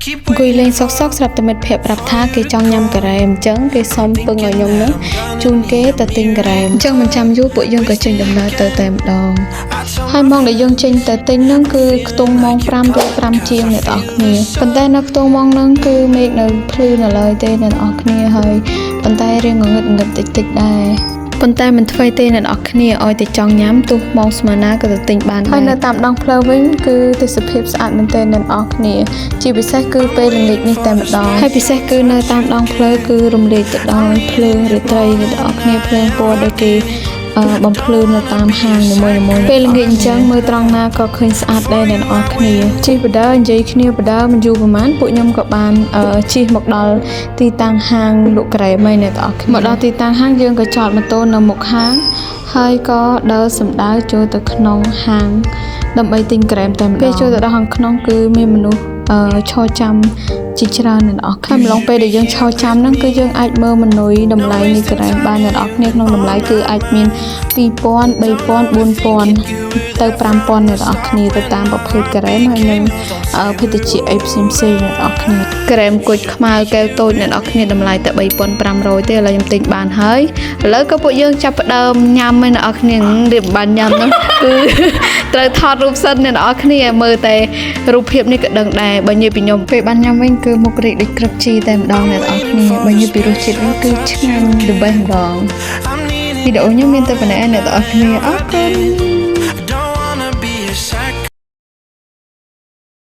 អង្គុយលេងសក់ស្រាប់តែមិត្តភ័ក្តិប្រាប់ថាគេចង់ញ៉ាំការ៉េមអញ្ចឹងគេសុំពឹងឲ្យខ្ញុំនឹងជូនគេទៅទិញការ៉េមអញ្ចឹងមិនចាំយូរពួកយើងក៏ចេញដំណើរទៅតែម្ដងហើយម៉ោងដែលយើងចេញទៅទិញនឹងគឺខ្ទង់ម៉ោង5 ឬ 5 ជាងអ្នកនរគ្នាប៉ុន្តែនៅខ្ទង់ម៉ោងហ្នឹងគឺមេឃនៅភ្លឺនៅឡើយទេអ្នកនរគ្នាហើយប៉ុន្តែរៀងងងឹតតិចដែរប៉ុន្តែមិនធ្វើទេអ្នកនរគ្នាឲ្យតែចង់ញ៉ាំទោះម៉ោងស្មើណាក៏ទៅទិញបានហើយនៅតាមដងផ្លូវវិញគឺទេសភាពស្អាតមែនទែនអ្នកនរគ្នាជាពិសេសគឺពេលល្ងាចនេះតែម្ដងហើយពិសេសគឺនៅតាមដងផ្លូវគឺរំលែកទៅដោយភ្លើងរាត្រីអ្នកនរគ្នាភ្លើងពណ៌ដែលគេបំភ្លឺនៅតាមហាងនីមួយៗពេលល្ងាចអញ្ចឹងមើលត្រង់ណាក៏ឃើញស្អាតដែរអ្នកនរគ្នាជិះបដើនិយាយគ្នាបដើមិនយូរប្រហែលពួកខ្ញុំក៏បានជិះមកដល់ទីតាំងហាងលក់ការ៉េមហើយអ្នកនរគ្នាមកដល់ទីតាំងហាងយើងក៏ចតម៉ូតូនៅមុខហាងហើយក៏ដើរសម្ដៅចូលទៅក្នុងហាងដើម្បីទិញការ៉េមតែម្ដងពេលចូលទៅដល់ខាងក្នុងគឺមានមនុស្សឈរចាំជាច្រើនអ្នកនរគ្នាម្លងពេលដែលយើងឈរចាំហ្នឹងគឺយើងអាចមើលម៉នុយតម្លៃនៃការ៉េមបានអ្នកនរគ្នាក្នុងតម្លៃគឺអាចមាន2000 3000 4000ទៅ5000អ្នកនរគ្នាទៅតាមប្រភេទការ៉េមហើយនឹងភេទជ្ជៈអីផ្សេងអ្នកនរគ្នាការ៉េមគុជខ្មៅកែវតូចអ្នកនរគ្នាតម្លៃតែ3500ទេឥឡូវខ្ញុំទិញបានហើយឥឡូវក៏ពួកយើងចាប់ផ្ដើមញ៉ាំហើយអ្នកនរគ្នារៀបបានញ៉ាំហ្នឹងគឺត្រូវថតរូបសិនអ្នកនរគ្នាមើលតែរូបភាពនេះក៏ដឹងដែរបើនិយាយពីខ្ញុំពេលបានញ៉ាំវិញគឺមុខរីកដូចក្រឹបជីតែម្ដងអ្នកនរគ្នាបើនិយាយពីរសជាតិវិញគឺឆ្ងាញ់ the best ម្ដងវីដេអូខ្ញុំមានតែប៉ុណ្ណេះអ្នកនរគ្នាអរគុណ